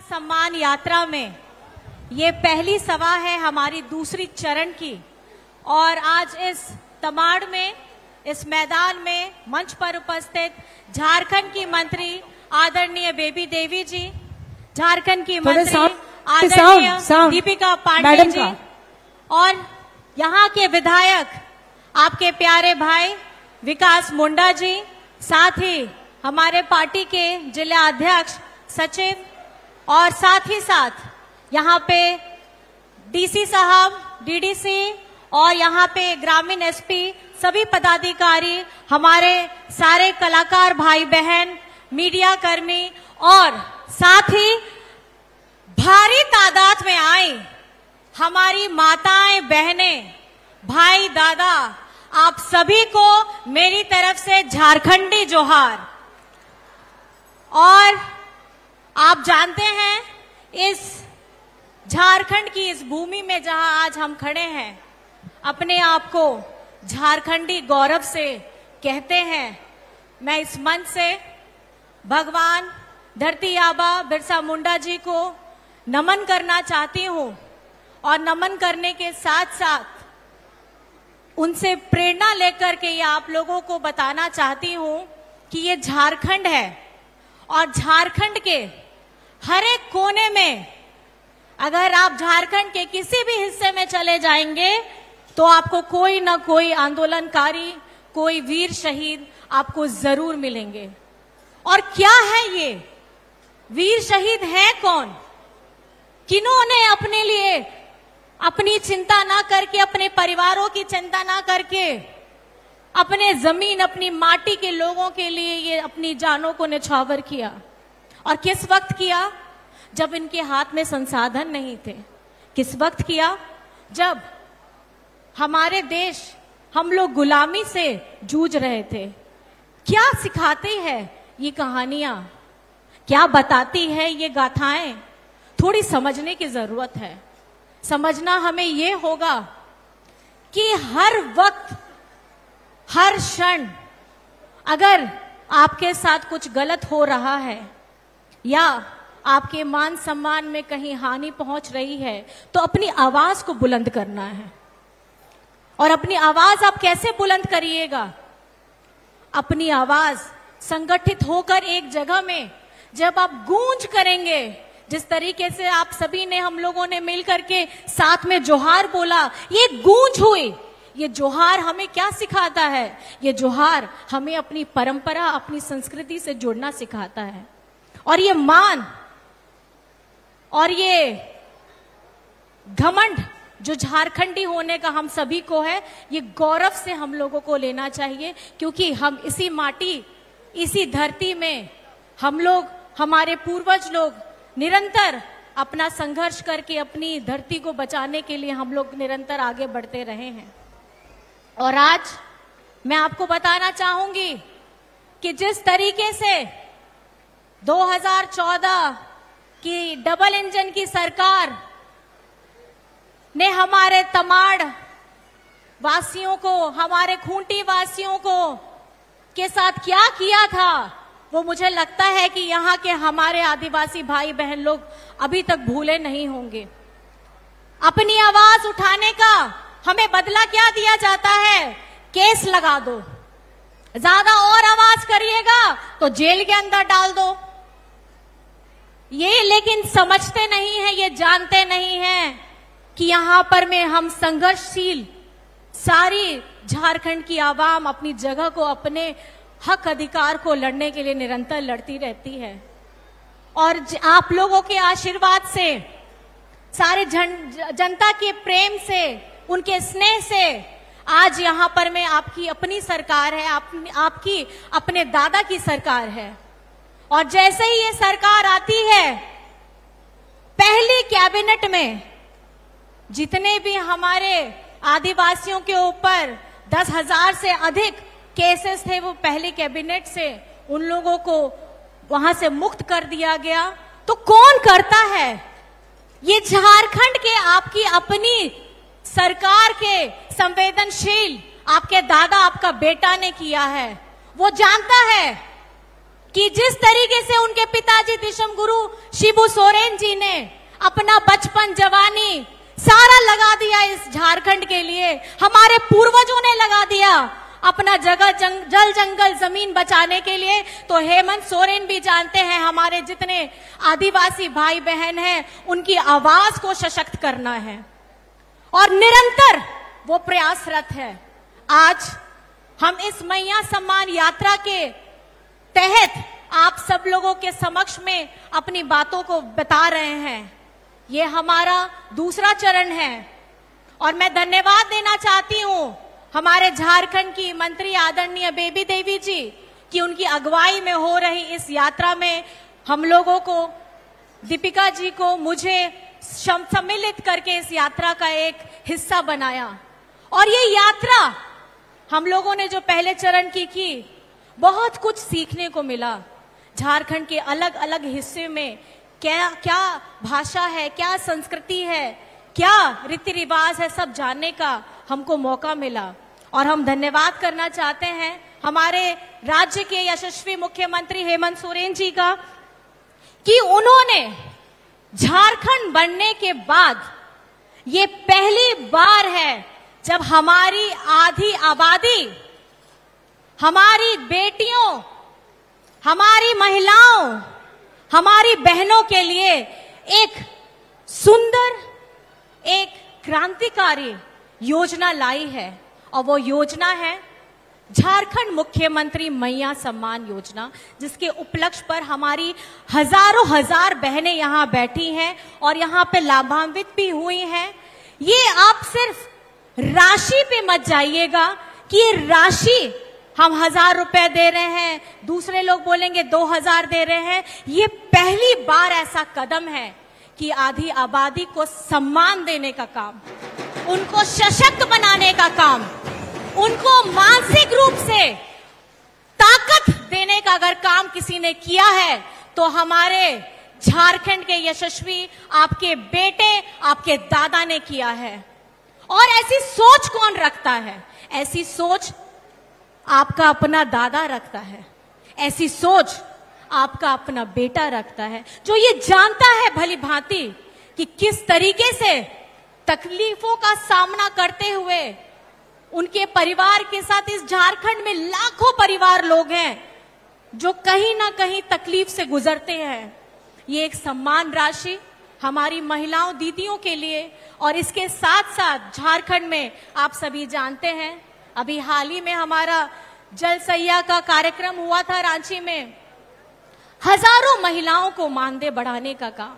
सम्मान यात्रा में ये पहली सभा है हमारी दूसरी चरण की। और आज इस तमाड़ में, इस मैदान में मंच पर उपस्थित झारखंड की मंत्री आदरणीय बेबी देवी जी, झारखंड की मंत्री आदरणीय दीपिका पांडे जी, और यहाँ के विधायक आपके प्यारे भाई विकास मुंडा जी, साथ ही हमारे पार्टी के जिला अध्यक्ष सचिव, और साथ ही साथ यहाँ पे डीसी साहब, डीडीसी और यहाँ पे ग्रामीण एसपी, सभी पदाधिकारी, हमारे सारे कलाकार भाई बहन, मीडिया कर्मी, और साथ ही भारी तादाद में आई हमारी माताएं, बहनें, भाई, दादा, आप सभी को मेरी तरफ से झारखंडी जोहार। और आप जानते हैं इस झारखंड की इस भूमि में जहां आज हम खड़े हैं, अपने आप को झारखंडी गौरव से कहते हैं। मैं इस मंच से भगवान धरती आबा बिरसा मुंडा जी को नमन करना चाहती हूं, और नमन करने के साथ साथ उनसे प्रेरणा लेकर के ये आप लोगों को बताना चाहती हूं कि ये झारखंड है, और झारखंड के हर एक कोने में अगर आप झारखंड के किसी भी हिस्से में चले जाएंगे तो आपको कोई ना कोई आंदोलनकारी, कोई वीर शहीद आपको जरूर मिलेंगे। और क्या है ये वीर शहीद है कौन? किन्होंने अपने लिए अपनी चिंता ना करके, अपने परिवारों की चिंता ना करके, अपने जमीन, अपनी माटी के लोगों के लिए ये अपनी जानों को न्यौछावर किया। और किस वक्त किया? जब इनके हाथ में संसाधन नहीं थे। किस वक्त किया? जब हमारे देश, हम लोग गुलामी से जूझ रहे थे। क्या सिखाती है ये कहानियां, क्या बताती है ये गाथाएं? थोड़ी समझने की जरूरत है। समझना हमें ये होगा कि हर वक्त, हर क्षण अगर आपके साथ कुछ गलत हो रहा है या आपके मान सम्मान में कहीं हानि पहुंच रही है, तो अपनी आवाज को बुलंद करना है। और अपनी आवाज आप कैसे बुलंद करिएगा? अपनी आवाज संगठित होकर एक जगह में जब आप गूंज करेंगे, जिस तरीके से आप सभी ने, हम लोगों ने मिल करके साथ में जोहार बोला, ये गूंज हुई। ये जोहार हमें क्या सिखाता है? ये जोहार हमें अपनी परंपरा, अपनी संस्कृति से जुड़ना सिखाता है। और ये मान और ये घमंड जो झारखंडी होने का हम सभी को है, ये गौरव से हम लोगों को लेना चाहिए, क्योंकि हम इसी माटी, इसी धरती में हम लोग, हमारे पूर्वज लोग निरंतर अपना संघर्ष करके अपनी धरती को बचाने के लिए हम लोग निरंतर आगे बढ़ते रहे हैं। और आज मैं आपको बताना चाहूंगी कि जिस तरीके से 2014 की डबल इंजन की सरकार ने हमारे तमाड़ वासियों को, हमारे खूंटी वासियों को के साथ क्या किया था, वो मुझे लगता है कि यहाँ के हमारे आदिवासी भाई बहन लोग अभी तक भूले नहीं होंगे। अपनी आवाज उठाने का हमें बदला क्या दिया जाता है? केस लगा दो, ज्यादा और आवाज करिएगा तो जेल के अंदर डाल दो। ये लेकिन समझते नहीं है, ये जानते नहीं है कि यहाँ पर में हम संघर्षशील सारी झारखंड की आवाम अपनी जगह को, अपने हक अधिकार को लड़ने के लिए निरंतर लड़ती रहती है। और आप लोगों के आशीर्वाद से, सारे जनता के प्रेम से, उनके स्नेह से आज यहाँ पर में आपकी अपनी सरकार है, आपकी अपने दादा की सरकार है। और जैसे ही ये सरकार आती है, पहली कैबिनेट में जितने भी हमारे आदिवासियों के ऊपर 10,000 से अधिक केसेस थे, वो पहली कैबिनेट से उन लोगों को वहां से मुक्त कर दिया गया। तो कौन करता है? ये झारखंड के आपकी अपनी सरकार के संवेदनशील आपके दादा, आपका बेटा ने किया है। वो जानता है कि जिस तरीके से उनके पिताजी दिशम गुरु शिबू सोरेन जी ने अपना बचपन जवानी सारा लगा दिया इस झारखंड के लिए, हमारे पूर्वजों ने लगा दिया अपना जगह जल जंगल जमीन बचाने के लिए, तो हेमंत सोरेन भी जानते हैं हमारे जितने आदिवासी भाई बहन हैं उनकी आवाज को सशक्त करना है और निरंतर वो प्रयासरत है। आज हम इस मैया सम्मान यात्रा के तहत आप सब लोगों के समक्ष में अपनी बातों को बता रहे हैं। ये हमारा दूसरा चरण है और मैं धन्यवाद देना चाहती हूं हमारे झारखंड की मंत्री आदरणीय बेबी देवी जी कि उनकी अगुवाई में हो रही इस यात्रा में हम लोगों को, दीपिका जी को, मुझे सम्मिलित करके इस यात्रा का एक हिस्सा बनाया। और ये यात्रा हम लोगों ने जो पहले चरण की बहुत कुछ सीखने को मिला। झारखंड के अलग अलग हिस्से में क्या क्या भाषा है, क्या संस्कृति है, क्या रीति रिवाज है, सब जानने का हमको मौका मिला। और हम धन्यवाद करना चाहते हैं हमारे राज्य के यशस्वी मुख्यमंत्री हेमंत सोरेन जी का कि उन्होंने झारखंड बनने के बाद ये पहली बार है जब हमारी आधी आबादी, हमारी बेटियों, हमारी महिलाओं, हमारी बहनों के लिए एक सुंदर, एक क्रांतिकारी योजना लाई है और वो योजना है झारखंड मुख्यमंत्री मैया सम्मान योजना, जिसके उपलक्ष्य पर हमारी हजारों हजार बहनें यहाँ बैठी हैं और यहाँ पे लाभान्वित भी हुई हैं। ये आप सिर्फ राशि पे मत जाइएगा कि ये राशि हम 1000 रुपए दे रहे हैं, दूसरे लोग बोलेंगे 2000 दे रहे हैं। ये पहली बार ऐसा कदम है कि आधी आबादी को सम्मान देने का काम, उनको सशक्त बनाने का काम, उनको मानसिक रूप से ताकत देने का अगर काम किसी ने किया है तो हमारे झारखंड के यशस्वी आपके बेटे, आपके दादा ने किया है। और ऐसी सोच कौन रखता है? ऐसी सोच आपका अपना दादा रखता है, ऐसी सोच आपका अपना बेटा रखता है, जो ये जानता है भली भांति कि किस तरीके से तकलीफों का सामना करते हुए उनके परिवार के साथ इस झारखंड में लाखों परिवार लोग हैं जो कहीं ना कहीं तकलीफ से गुजरते हैं। ये एक सम्मान राशि हमारी महिलाओं, दीदियों के लिए, और इसके साथ साथ झारखंड में आप सभी जानते हैं अभी हाल ही में हमारा जल सैया का कार्यक्रम हुआ था रांची में। हजारों महिलाओं को मानदेय बढ़ाने का काम,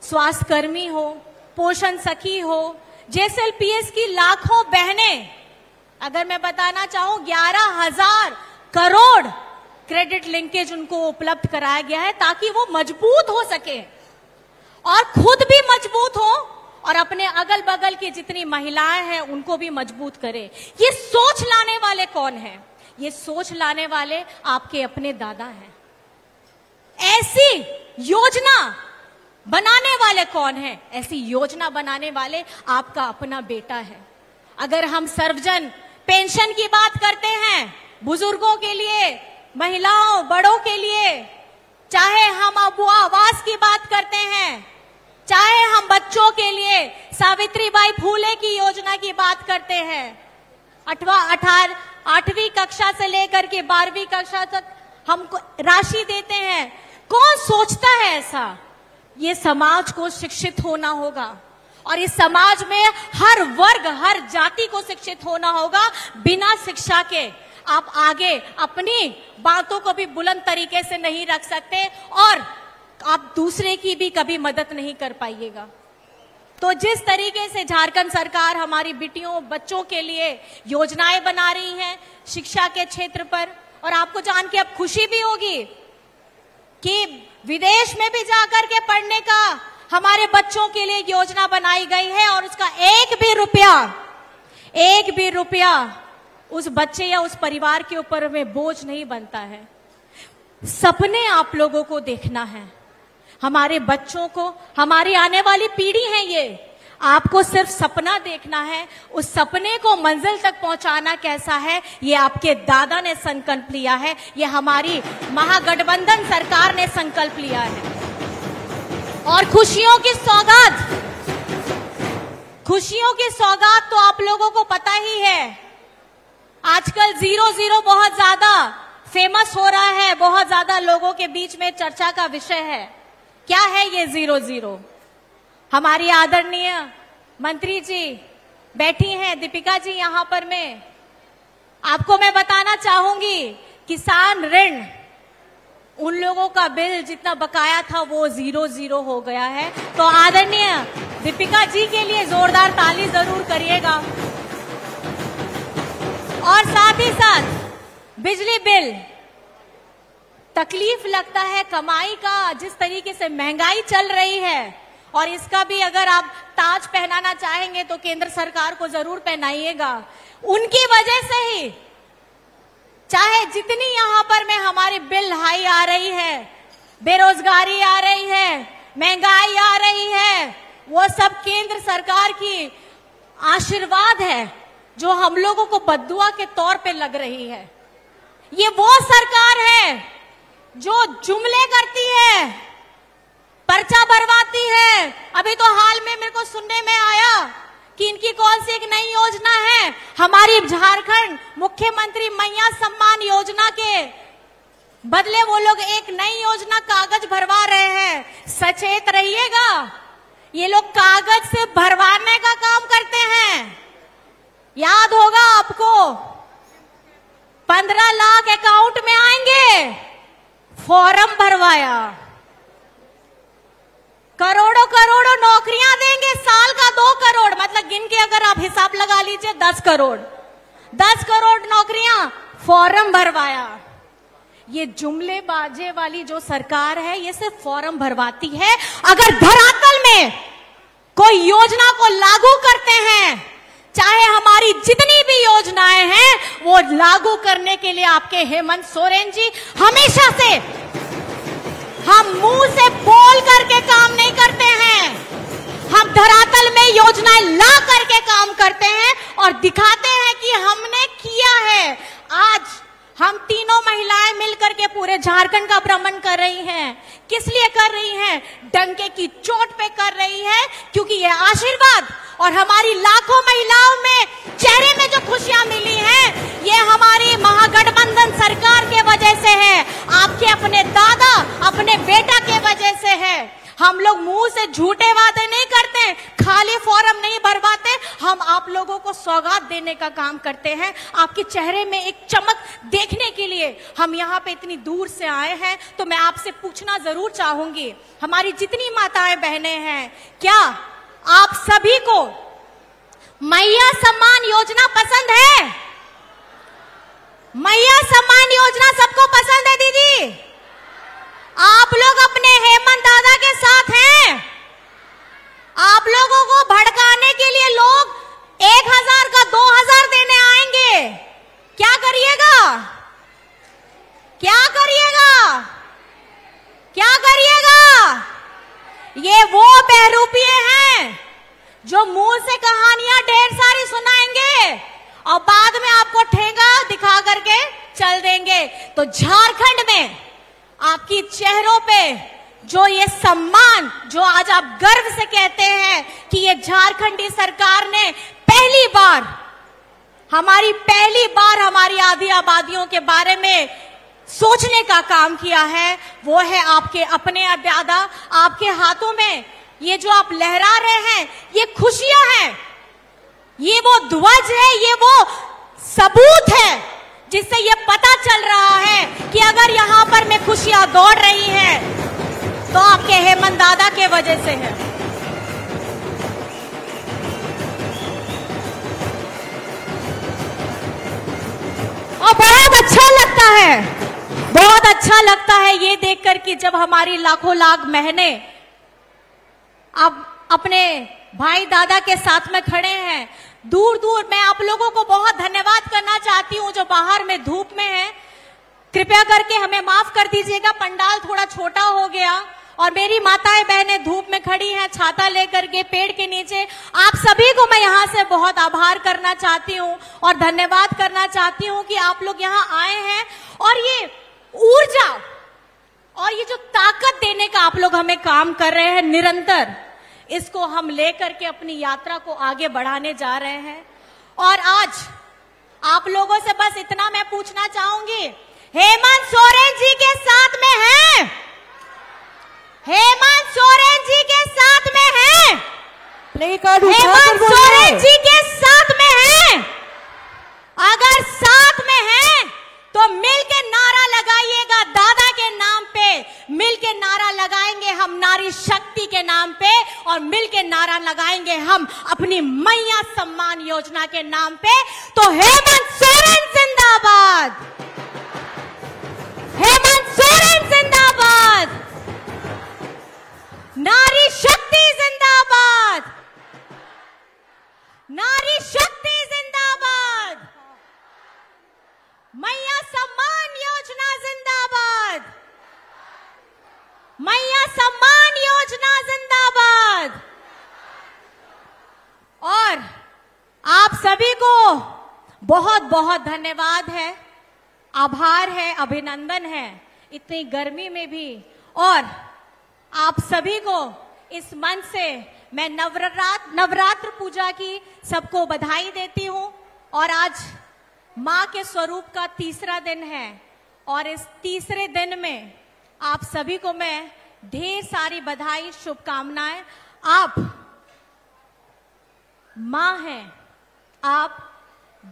स्वास्थ्य कर्मी हो, पोषण सखी हो, जेएसएलपीएस की लाखों बहनें, अगर मैं बताना चाहूं 11,000 करोड़ क्रेडिट लिंकेज उनको उपलब्ध कराया गया है ताकि वो मजबूत हो सके और खुद भी मजबूत हो और अपने अगल बगल की जितनी महिलाएं हैं उनको भी मजबूत करे। ये सोच लाने वाले कौन है? ये सोच लाने वाले आपके अपने दादा हैं। ऐसी योजना बनाने वाले कौन है? ऐसी योजना बनाने वाले आपका अपना बेटा है। अगर हम सर्वजन पेंशन की बात करते हैं, बुजुर्गों के लिए, महिलाओं, बड़ों के लिए, चाहे हम अबुआ आवास की बात करते हैं, चाहे हम बच्चों के लिए सावित्रीबाई फूले की योजना की बात करते हैं, 8वीं कक्षा से लेकर के 12वीं कक्षा तक हमको राशि देते हैं। कौन सोचता है ऐसा? ये समाज को शिक्षित होना होगा और इस समाज में हर वर्ग, हर जाति को शिक्षित होना होगा। बिना शिक्षा के आप आगे अपनी बातों को भी बुलंद तरीके से नहीं रख सकते और आप दूसरे की भी कभी मदद नहीं कर पाइएगा। तो जिस तरीके से झारखंड सरकार हमारी बेटियों, बच्चों के लिए योजनाएं बना रही है शिक्षा के क्षेत्र पर, और आपको जान के अब खुशी भी होगी कि विदेश में भी जाकर के पढ़ने का हमारे बच्चों के लिए योजना बनाई गई है और उसका एक भी रुपया उस बच्चे या उस परिवार के ऊपर में बोझ नहीं बनता है। सपने आप लोगों को देखना है, हमारे बच्चों को, हमारी आने वाली पीढ़ी है ये, आपको सिर्फ सपना देखना है, उस सपने को मंजिल तक पहुंचाना कैसा है, ये आपके दादा ने संकल्प लिया है, ये हमारी महागठबंधन सरकार ने संकल्प लिया है। और खुशियों की सौगात तो आप लोगों को पता ही है। आजकल 0-0 बहुत ज्यादा फेमस हो रहा है, बहुत ज्यादा लोगों के बीच में चर्चा का विषय है। क्या है ये 0-0? हमारी आदरणीय मंत्री जी बैठी हैं, दीपिका जी यहां पर में आपको मैं बताना चाहूंगी, किसान ऋण उन लोगों का बिल जितना बकाया था वो 0-0 हो गया है। तो आदरणीय दीपिका जी के लिए जोरदार ताली जरूर करिएगा। और साथ ही साथ बिजली बिल, तकलीफ लगता है कमाई का, जिस तरीके से महंगाई चल रही है, और इसका भी अगर आप ताज पहनाना चाहेंगे तो केंद्र सरकार को जरूर पहनाइएगा। उनकी वजह से ही चाहे जितनी यहां पर में हमारी बिल हाई आ रही है, बेरोजगारी आ रही है, महंगाई आ रही है, वो सब केंद्र सरकार की आशीर्वाद है जो हम लोगों को बद्दुआ के तौर पे लग रही है। ये वो सरकार है जो जुमले करती है, पर्चा भरवाती है। अभी तो हाल में मेरे को सुनने में आया कि इनकी कौन सी एक नई योजना है, हमारी झारखंड मुख्यमंत्री मैया सम्मान योजना के बदले वो लोग एक नई योजना कागज भरवा रहे हैं। सचेत रहिएगा, ये लोग कागज से भरवाने का काम करते हैं। याद होगा आपको, 15 लाख अकाउंट में आएंगे, फॉर्म भरवाया, करोड़ों करोड़ों नौकरियां देंगे, साल का 2 करोड़, मतलब गिन के अगर आप हिसाब लगा लीजिए 10 करोड़, 10 करोड़ नौकरियां, फॉर्म भरवाया। ये जुमले बाजे वाली जो सरकार है ये सिर्फ फॉर्म भरवाती है। अगर धरातल में कोई योजना को लागू करते हैं, चाहे हमारी जितनी भी योजनाएं हैं वो लागू करने के लिए आपके हेमंत सोरेन जी हमेशा से, हम मुंह से बोल करके काम नहीं करते हैं, हम धरातल में योजनाएं ला करके काम करते हैं और दिखाते हैं कि हमने किया है। आज हम तीनों महिलाएं मिलकर के पूरे झारखंड का भ्रमण कर रही हैं। किस लिए कर रही हैं? डंके की चोट पे कर रही है, क्योंकि ये आशीर्वाद और हमारी लाखों महिलाओं में चेहरे में जो खुशियां मिली हैं, ये हमारी महागठबंधन सरकार के वजह से है, आपके अपने दादा अपने बेटा के वजह से है। हम लोग मुंह से झूठे वादे नहीं करते, खाली फॉर्म नहीं भरवाते, हम आप लोगों को सौगात देने का काम करते हैं। आपके चेहरे में एक चमक देखने के लिए हम यहाँ पे इतनी दूर से आए हैं। तो मैं आपसे पूछना जरूर चाहूंगी, हमारी जितनी माताएं बहनें हैं, क्या आप सभी को मैया सम्मान योजना पसंद है? मैया सम्मान योजना सबको पसंद है दीदी? आप लोग अपने हेमंत दादा के साथ हैं? आप लोगों को भड़काने के लिए लोग 1000 का 2000 देने आएंगे, क्या करिएगा? क्या करिएगा? क्या करिएगा? ये वो बहरूपिये हैं जो मुंह से कहानियां ढेर सारी सुनाएंगे और बाद में आपको ठेंगा दिखा करके चल देंगे। तो झारखंड में आपकी चेहरों पे जो ये सम्मान, जो आज आप गर्व से कहते हैं कि ये झारखंडी सरकार ने पहली बार हमारी आदि आबादियों के बारे में सोचने का काम किया है, वो है आपके अपने दादा। आपके हाथों में ये जो आप लहरा रहे हैं, ये खुशियां हैं, ये वो ध्वज है, ये वो सबूत है जिससे ये पता चल रहा है कि अगर यहां पर में खुशियां दौड़ रही हैं तो आपके हेमंत दादा के वजह से है। और बहुत अच्छा लगता है ये देखकर कि जब हमारी लाखों लाख बहनें अब अपने भाई दादा के साथ में खड़े हैं। दूर दूर मैं आप लोगों को बहुत धन्यवाद करना चाहती हूँ जो बाहर में धूप में है। कृपया करके हमें माफ कर दीजिएगा, पंडाल थोड़ा छोटा हो गया और मेरी माताएं बहनें धूप में खड़ी हैं छाता लेकर के पेड़ के नीचे। आप सभी को मैं यहाँ से बहुत आभार करना चाहती हूँ और धन्यवाद करना चाहती हूँ कि आप लोग यहाँ आए हैं और ये ऊर्जा और ये जो ताकत देने का आप लोग हमें काम कर रहे हैं निरंतर, इसको हम लेकर के अपनी यात्रा को आगे बढ़ाने जा रहे हैं। और आज आप लोगों से बस इतना मैं पूछना चाहूंगी, हेमंत सोरेन जी के साथ में हैं? हेमंत सोरेन जी के साथ में हैं? हेमंत सोरेन जी के साथ में हैं? अगर साथ में हैं तो मिल के नारा लगाइएगा दादा के नाम पे, मिल के नारा लगाएंगे हम नारी शक्ति के नाम पे, और मिल के नारा लगाएंगे हम अपनी मैया सम्मान योजना के नाम पे। तो हेमंत सोरेन जिंदाबाद, हेमंत सोरेन जिंदाबाद, नारी शक्ति जिंदाबाद, नारी शक्ति जिंदाबाद, मैया सम्मान योजना जिंदाबाद, मैया सम्मान योजना जिंदाबाद। और आप सभी को बहुत बहुत धन्यवाद है, आभार है, अभिनंदन है इतनी गर्मी में भी। और आप सभी को इस मंच से मैं नवरात्र पूजा की सबको बधाई देती हूं। और आज मां के स्वरूप का तीसरा दिन है और इस तीसरे दिन में आप सभी को मैं ढेर सारी बधाई, शुभकामनाएं। आप मां हैं, आप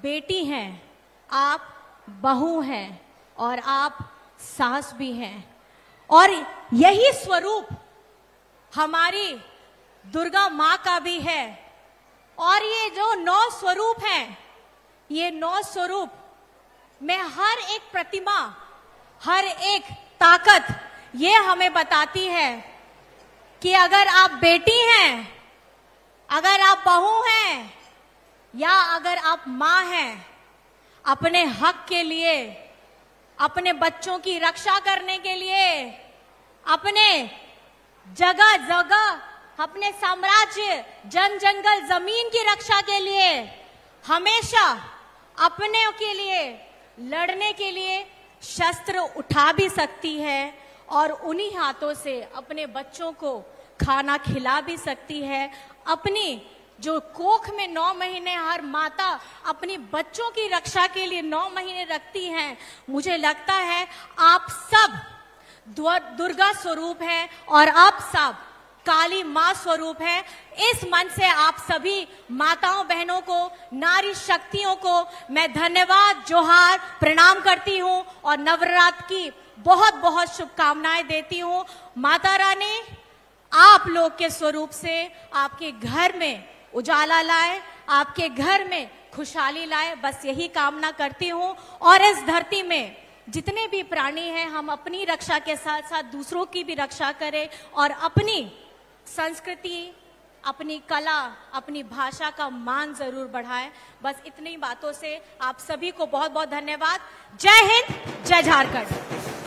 बेटी हैं, आप बहू हैं और आप सास भी हैं। और यही स्वरूप हमारी दुर्गा मां का भी है। और ये जो 9 स्वरूप हैं, ये 9 स्वरूप में हर एक प्रतिमा, हर एक ताकत ये हमें बताती है कि अगर आप बेटी हैं, अगर आप बहू हैं या अगर आप मां हैं, अपने हक के लिए, अपने बच्चों की रक्षा करने के लिए, अपने जगह जगह, अपने साम्राज्य, जन जंगल, जमीन की रक्षा के लिए, हमेशा अपने के लिए लड़ने के लिए शस्त्र उठा भी सकती है और उन्हीं हाथों से अपने बच्चों को खाना खिला भी सकती है। अपनी जो कोख में 9 महीने हर माता अपनी बच्चों की रक्षा के लिए 9 महीने रखती हैं। मुझे लगता है आप सब दुर्गा स्वरूप हैं और आप सब काली मां स्वरूप है। इस मंच से आप सभी माताओं बहनों को, नारी शक्तियों को मैं धन्यवाद, जोहार, प्रणाम करती हूं और नवरात्र की बहुत बहुत शुभकामनाएं देती हूं। माता रानी आप लोग के स्वरूप से आपके घर में उजाला लाए, आपके घर में खुशहाली लाए, बस यही कामना करती हूं। और इस धरती में जितने भी प्राणी हैं, हम अपनी रक्षा के साथ साथ दूसरों की भी रक्षा करें और अपनी संस्कृति, अपनी कला, अपनी भाषा का मान जरूर बढ़ाएं। बस इतनी बातों से आप सभी को बहुत बहुत धन्यवाद। जय हिंद, जय झारखंड।